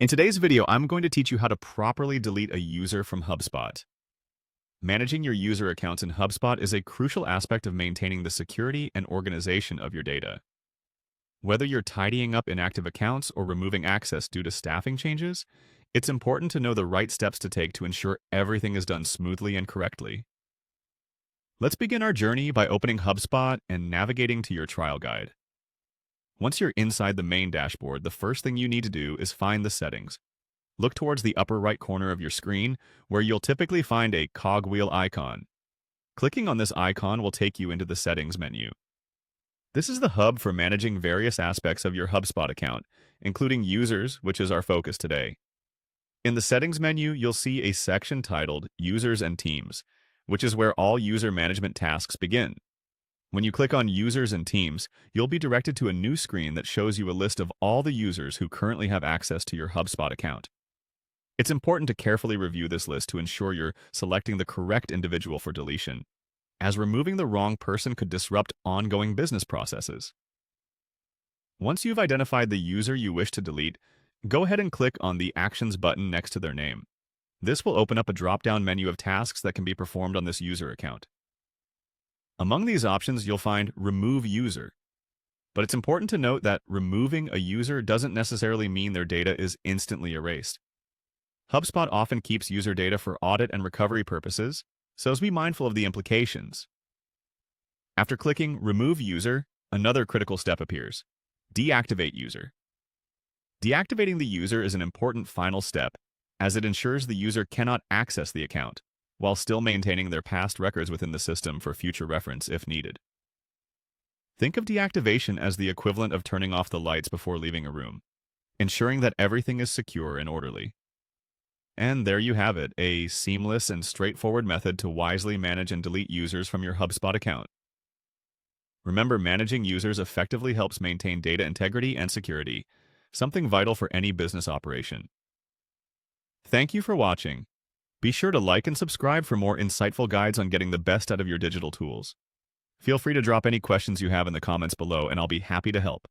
In today's video, I'm going to teach you how to properly delete a user from HubSpot. Managing your user accounts in HubSpot is a crucial aspect of maintaining the security and organization of your data. Whether you're tidying up inactive accounts or removing access due to staffing changes, it's important to know the right steps to take to ensure everything is done smoothly and correctly. Let's begin our journey by opening HubSpot and navigating to your trial guide. Once you're inside the main dashboard, the first thing you need to do is find the settings. Look towards the upper right corner of your screen, where you'll typically find a cogwheel icon. Clicking on this icon will take you into the Settings menu. This is the hub for managing various aspects of your HubSpot account, including users, which is our focus today. In the Settings menu, you'll see a section titled Users and Teams, which is where all user management tasks begin. When you click on Users and Teams, you'll be directed to a new screen that shows you a list of all the users who currently have access to your HubSpot account. It's important to carefully review this list to ensure you're selecting the correct individual for deletion, as removing the wrong person could disrupt ongoing business processes. Once you've identified the user you wish to delete, go ahead and click on the Actions button next to their name. This will open up a drop-down menu of tasks that can be performed on this user account. Among these options, you'll find Remove User. But it's important to note that removing a user doesn't necessarily mean their data is instantly erased. HubSpot often keeps user data for audit and recovery purposes, so be mindful of the implications. After clicking Remove User, another critical step appears: Deactivate User. Deactivating the user is an important final step, as it ensures the user cannot access the account, while still maintaining their past records within the system for future reference if needed. Think of deactivation as the equivalent of turning off the lights before leaving a room, ensuring that everything is secure and orderly. And there you have it, a seamless and straightforward method to wisely manage and delete users from your HubSpot account. Remember, managing users effectively helps maintain data integrity and security, something vital for any business operation. Thank you for watching. Be sure to like and subscribe for more insightful guides on getting the best out of your digital tools. Feel free to drop any questions you have in the comments below, and I'll be happy to help.